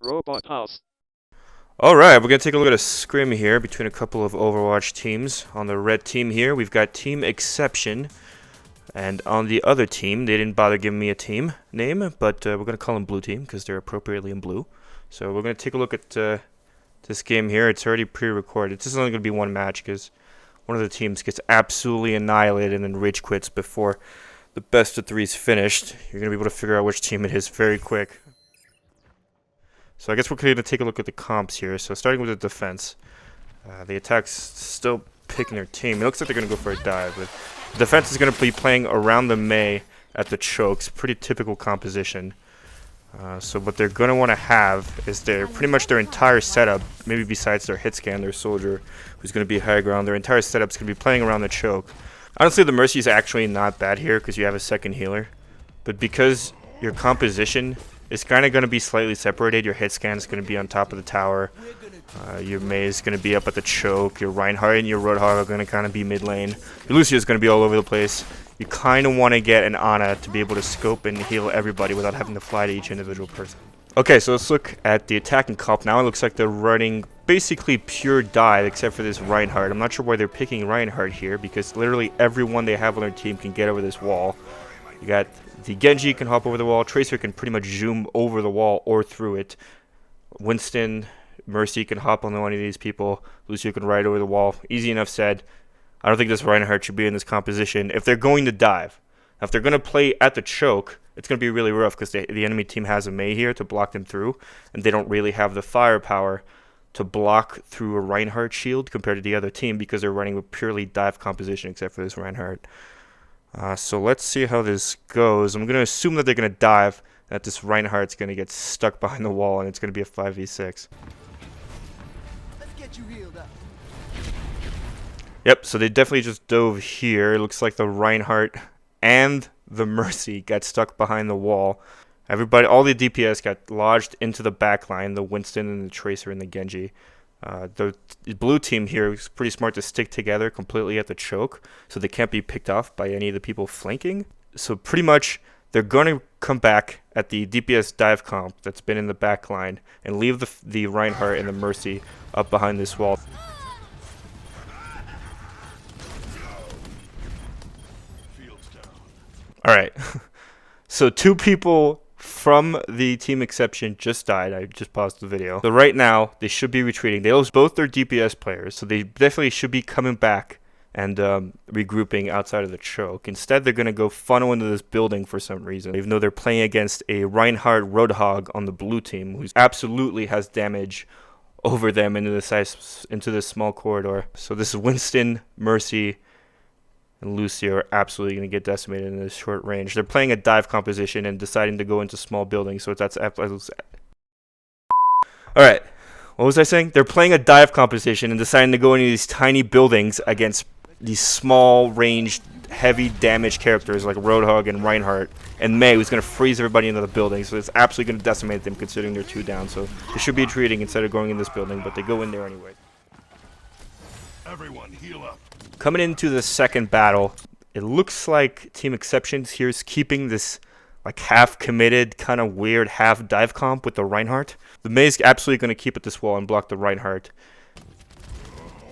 Robot House. Alright, we're going to take a look at a scrim here between a couple of Overwatch teams. On the red team here, we've got Team Exception. And on the other team, they didn't bother giving me a team name, but we're going to call them Blue Team because they're appropriately in blue. So we're going to take a look at this game here. It's already pre-recorded. This is only going to be one match because one of the teams gets absolutely annihilated and then rage quits before the best of three is finished. You're going to be able to figure out which team it is very quick. So I guess we're going to take a look at the comps here. So starting with the defense. The attack's still picking their team. It looks like they're going to go for a dive, but the defense is going to be playing around the Mei at the chokes. Pretty typical composition. So what they're going to want to have is pretty much their entire setup, maybe besides their hit scan, their soldier, who's going to be high ground. Their entire setup's going to be playing around the choke. Honestly, the Mercy is actually not bad here because you have a second healer. But because your composition is kind of going to be slightly separated, your hit scan is going to be on top of the tower. Your Mei is going to be up at the choke. Your Reinhardt and your Roadhog are going to kind of be mid lane. Your Lucio is going to be all over the place. You kind of want to get an Ana to be able to scope and heal everybody without having to fly to each individual person. Okay, so let's look at the attacking comp now. It looks like they're running basically pure dive except for this Reinhardt. I'm not sure why they're picking Reinhardt here because literally everyone they have on their team can get over this wall. You got the Genji can hop over the wall. Tracer can pretty much zoom over the wall or through it. Winston, Mercy can hop on one of these people. Lucio can ride over the wall. Easy enough said. I don't think this Reinhardt should be in this composition. If they're going to dive, if they're going to play at the choke, it's going to be really rough because the enemy team has a Mei here to block them through, and they don't really have the firepower to block through a Reinhardt shield compared to the other team because they're running a purely dive composition except for this Reinhardt. So let's see how this goes. I'm going to assume that they're going to dive, and that this Reinhardt's going to get stuck behind the wall, and it's going to be a 5v6. Let's get you healed up. Yep, so they definitely just dove here. It looks like the Reinhardt and the Mercy got stuck behind the wall. Everybody, all the DPS got lodged into the back line, the Winston and the Tracer and the Genji. The blue team here is pretty smart to stick together completely at the choke, so they can't be picked off by any of the people flanking. So pretty much, they're going to come back at the DPS dive comp that's been in the back line and leave the Reinhardt and the Mercy up behind this wall. Alright, so two people from the Team Exception just died. I just paused the video. So right now, they should be retreating. They lost both their DPS players, so they definitely should be coming back and regrouping outside of the choke. Instead, they're going to go funnel into this building for some reason, even though they're playing against a Reinhardt Roadhog on the blue team, who absolutely has damage over them into this small corridor. So this is Winston, Mercy, and Lucio are absolutely going to get decimated in this short range. They're playing a dive composition and deciding to go into small buildings, so that's... Alright, what was I saying? They're playing a dive composition and deciding to go into these tiny buildings against these small ranged, heavy damage characters like Roadhog and Reinhardt, and Mei, who's going to freeze everybody into the building, so it's absolutely going to decimate them considering they're two down. So they should be retreating instead of going in this building, but they go in there anyway. Everyone heal up. Coming into the second battle, it looks like Team Exceptions here is keeping this like half-committed, kind of weird half-dive comp with the Reinhardt. The Mei is absolutely going to keep at this wall and block the Reinhardt.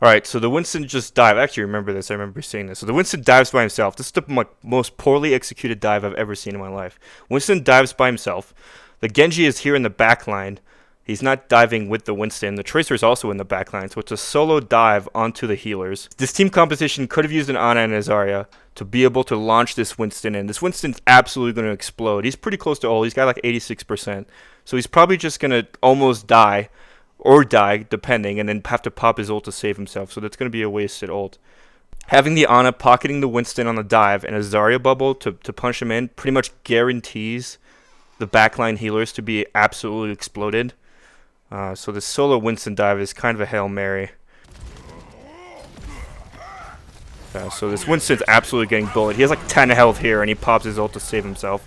Alright, so the Winston just dived. I actually remember this. I remember seeing this. So the Winston dives by himself. This is the most poorly executed dive I've ever seen in my life. Winston dives by himself. The Genji is here in the back line. He's not diving with the Winston. The Tracer is also in the backline, so it's a solo dive onto the healers. This team composition could have used an Ana and a Zarya to be able to launch this Winston in. This Winston's absolutely going to explode. He's pretty close to ult. He's got like 86%. So he's probably just going to almost die, or die, depending, and then have to pop his ult to save himself. So that's going to be a wasted ult. Having the Ana pocketing the Winston on the dive and a Zarya bubble to punch him in pretty much guarantees the backline healers to be absolutely exploded. So this solo Winston dive is kind of a Hail Mary. So this Winston's absolutely getting bullied. He has like 10 health here, and he pops his ult to save himself.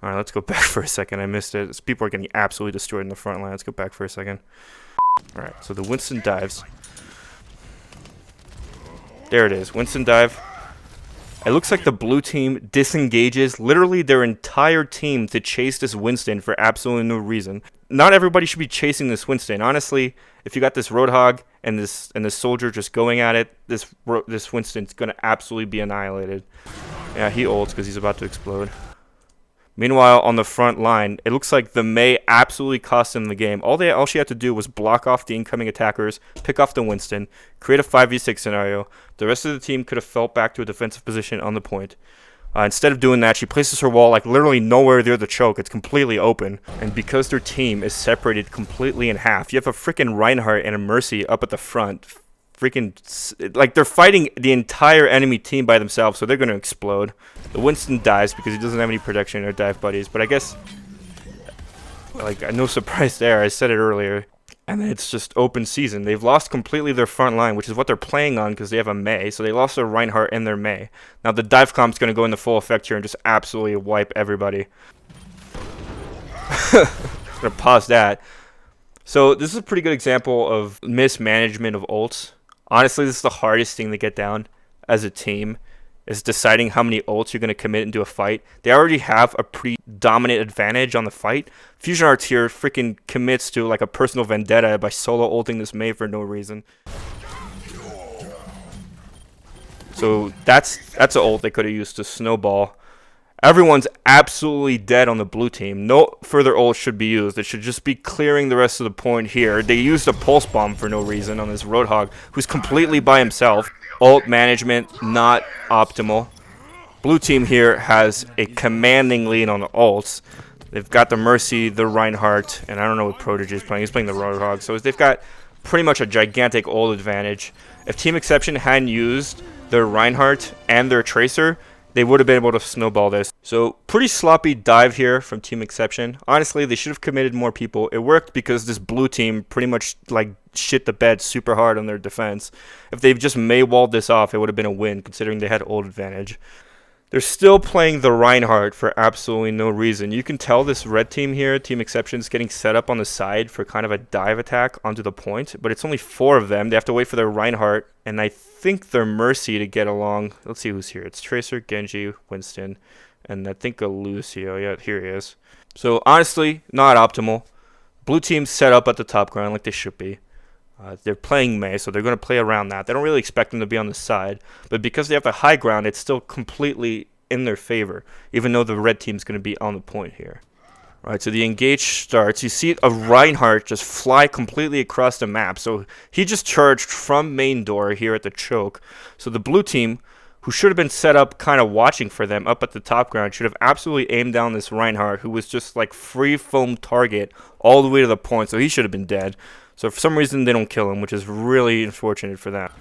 Alright, let's go back for a second. I missed it. People are getting absolutely destroyed in the front line. Let's go back for a second. Alright, so the Winston dives. There it is. Winston dive. It looks like the blue team disengages literally their entire team to chase this Winston for absolutely no reason. Not everybody should be chasing this Winston. Honestly, if you got this Roadhog and this soldier just going at it, this Winston's gonna absolutely be annihilated. Yeah, he ults because he's about to explode. Meanwhile, on the front line, it looks like the Mei absolutely cost him the game. All she had to do was block off the incoming attackers, pick off the Winston, create a 5v6 scenario. The rest of the team could have fell back to a defensive position on the point. Instead of doing that, she places her wall like literally nowhere near the choke. It's completely open. And because their team is separated completely in half, you have a freaking Reinhardt and a Mercy up at the front. Like they're fighting the entire enemy team by themselves, so they're going to explode. The Winston dies because he doesn't have any protection or dive buddies, but I guess, like, no surprise there. I said it earlier. And then it's just open season. They've lost completely their front line, which is what they're playing on because they have a Mei. So they lost their Reinhardt and their Mei. Now the dive comp's going to go into full effect here and just absolutely wipe everybody. Just going to pause that. So this is a pretty good example of mismanagement of ults. Honestly, this is the hardest thing to get down as a team, is deciding how many ults you're going to commit into a fight. They already have a pretty dominant advantage on the fight. Fusion Arts here freaking commits to like a personal vendetta by solo ulting this Mei for no reason. So that's an ult they could have used to snowball. Everyone's absolutely dead on the blue team. No further ult should be used. It should just be clearing the rest of the point here. They used a pulse bomb for no reason on this Roadhog, who's completely by himself. Ult management, not optimal. Blue team here has a commanding lead on the ults. They've got the Mercy, the Reinhardt, and I don't know what Prodigy is playing. He's playing the Roadhog. So they've got pretty much a gigantic ult advantage. If Team Exception hadn't used their Reinhardt and their Tracer, they would have been able to snowball this. So pretty sloppy dive here from Team Exception. Honestly, they should have committed more people. It worked because this blue team pretty much like shit the bed super hard on their defense. If they've just Mei-walled this off, it would have been a win considering they had ult advantage. They're still playing the Reinhardt for absolutely no reason. You can tell this red team here, Team Exception, is getting set up on the side for kind of a dive attack onto the point, but it's only 4 of them. They have to wait for their Reinhardt, and I think their Mercy to get along. Let's see who's here. It's Tracer, Genji, Winston, and I think a Lucio. Yeah, here he is. So honestly, not optimal. Blue team's set up at the top ground like they should be. They're playing Mei, so they're going to play around that. They don't really expect them to be on the side, but because they have the high ground, it's still completely in their favor, even though the red team's going to be on the point here. All right, so the engage starts. You see a Reinhardt just fly completely across the map. So he just charged from main door here at the choke. So the blue team, who should have been set up kind of watching for them up at the top ground, should have absolutely aimed down this Reinhardt, who was just like free foam target all the way to the point. So he should have been dead. So for some reason, they don't kill him, which is really unfortunate for them.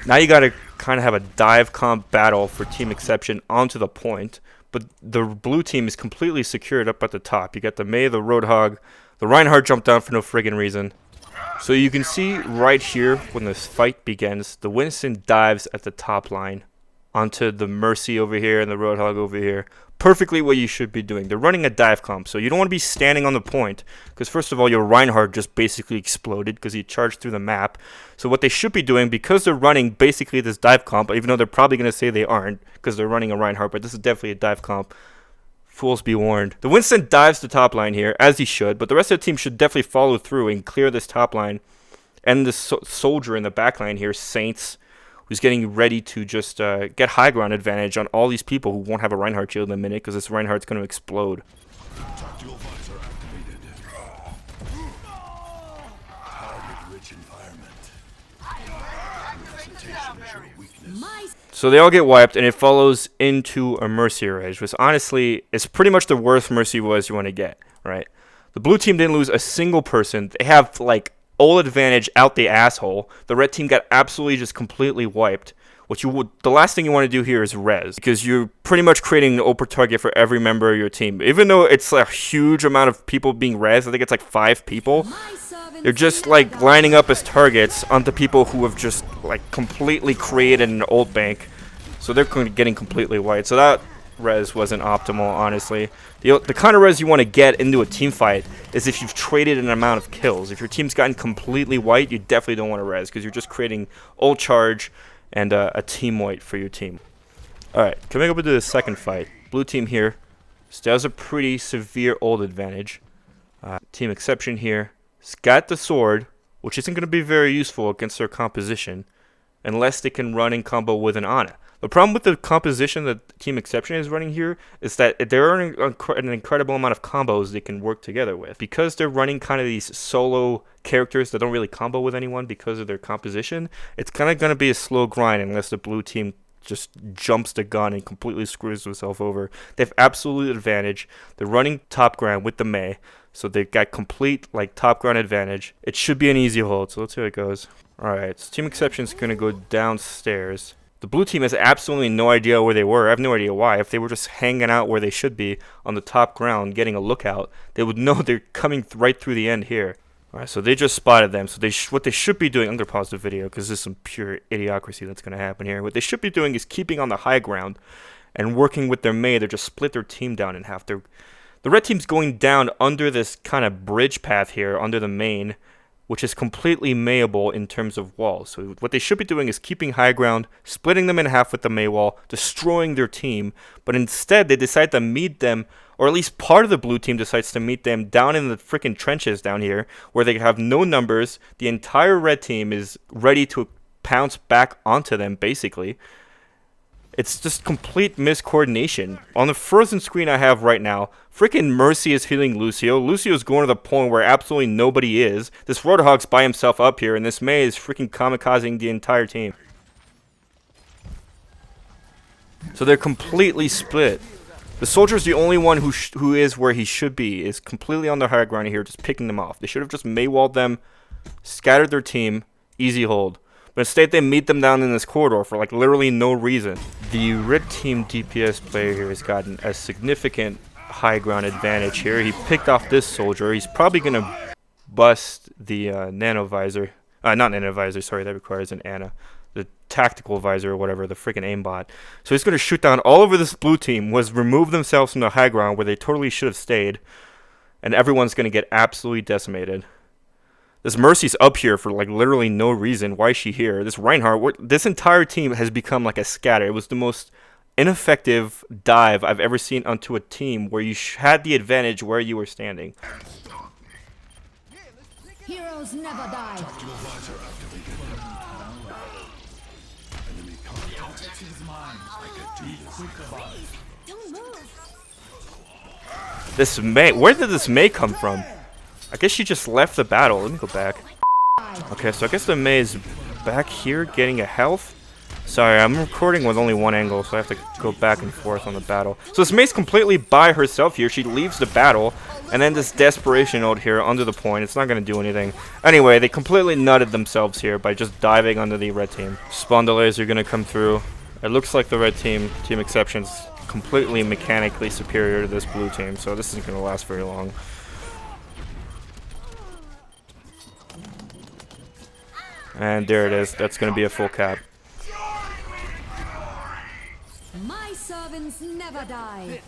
Now you got to kind of have a dive comp battle for Team Exception onto the point. But the blue team is completely secured up at the top. You got the Mei, the Roadhog. The Reinhardt jumped down for no friggin' reason. So you can see right here when this fight begins, the Winston dives at the top line onto the Mercy over here and the Roadhog over here. Perfectly what you should be doing. They're running a dive comp, so you don't want to be standing on the point, because first of all, your Reinhardt just basically exploded because he charged through the map. So what they should be doing, because they're running basically this dive comp, even though they're probably going to say they aren't because they're running a Reinhardt, but this is definitely a dive comp. Fools be warned. The Winston dives the top line here, as he should, but the rest of the team should definitely follow through and clear this top line. And this soldier in the back line here, Saints, who's getting ready to just get high ground advantage on all these people who won't have a Reinhardt shield in a minute because this Reinhardt's going to explode. Tactical visor activated. Target-rich environment. Hesitation is your weakness. So they all get wiped, and it follows into a Mercy Rage, which honestly is pretty much the worst Mercy was you want to get, right? The blue team didn't lose a single person. They have, like, ult advantage out the asshole. The red team got absolutely just completely wiped. The last thing you want to do here is res, because you're pretty much creating an ult per target for every member of your team. Even though it's a huge amount of people being res, I think it's like 5 people. They're just like lining up as targets onto people who have just like completely created an ult bank. So they're getting completely wiped. So that res wasn't optimal, honestly. The kind of res you want to get into a team fight is if you've traded an amount of kills. If your team's gotten completely white, you definitely don't want to res, because you're just creating ult charge and a team white for your team. Alright, coming up into the second fight. Blue team here still has a pretty severe ult advantage. Team exception here. It's got the sword, which isn't going to be very useful against their composition, unless they can run in combo with an Ana. The problem with the composition that Team Exception is running here is that there are an incredible amount of combos they can work together with. Because they're running kind of these solo characters that don't really combo with anyone because of their composition, it's kind of going to be a slow grind unless the blue team just jumps the gun and completely screws themselves over. They have absolute advantage. They're running top ground with the Mei, so they've got complete top ground advantage. It should be an easy hold, so let's see how it goes. Alright, so Team Exception's going to go downstairs. The blue team has absolutely no idea where they were. I have no idea why. If they were just hanging out where they should be on the top ground, getting a lookout, they would know they're coming right through the end here. Alright, so they just spotted them. So what they should be doing, I'm going to pause the video because this is some pure idiocracy that's going to happen here. What they should be doing is keeping on the high ground and working with their Mei. They just split their team down in half. The red team's going down under this kind of bridge path here, under the main, which is completely Meiable in terms of walls. So what they should be doing is keeping high ground, splitting them in half with the Mei wall, destroying their team, but instead they decide to meet them, or at least part of the blue team decides to meet them down in the freaking trenches down here, where they have no numbers. The entire red team is ready to pounce back onto them, basically. It's just complete miscoordination. On the frozen screen I have right now, freaking Mercy is healing Lucio. Lucio's going to the point where absolutely nobody is. This Roadhog's by himself up here, and this Mei is freaking kamikazing the entire team. So they're completely split. The soldier's the only one who is where he should be, is completely on the high ground here, just picking them off. They should have just Mei-walled them, scattered their team, easy hold. But instead they meet them down in this corridor for literally no reason. The red team DPS player here has gotten a significant high ground advantage here. He picked off this soldier. He's probably going to bust the nano visor. Not nano visor, sorry, that requires an Ana. The tactical visor or whatever, the freaking aimbot. So he's going to shoot down all over this blue team, remove themselves from the high ground where they totally should have stayed. And everyone's going to get absolutely decimated. This Mercy's up here for literally no reason. Why is she here? This Reinhardt, this entire team has become like a scatter. It was the most ineffective dive I've ever seen onto a team where you had the advantage where you were standing. Heroes never die. Don't move. This Mei, where did this Mei come from? I guess she just left the battle. Let me go back. Okay, so I guess the Mei is back here getting a health. Sorry, I'm recording with only one angle, so I have to go back and forth on the battle. So this Mei's completely by herself here. She leaves the battle, and then this desperation ult here under the point. It's not going to do anything. Anyway, they completely nutted themselves here by just diving under the red team. Spawn delays are going to come through. It looks like the red team, Team Exception's completely mechanically superior to this blue team, so this isn't going to last very long. And there it is. That's going to be a full cap. My servants never die.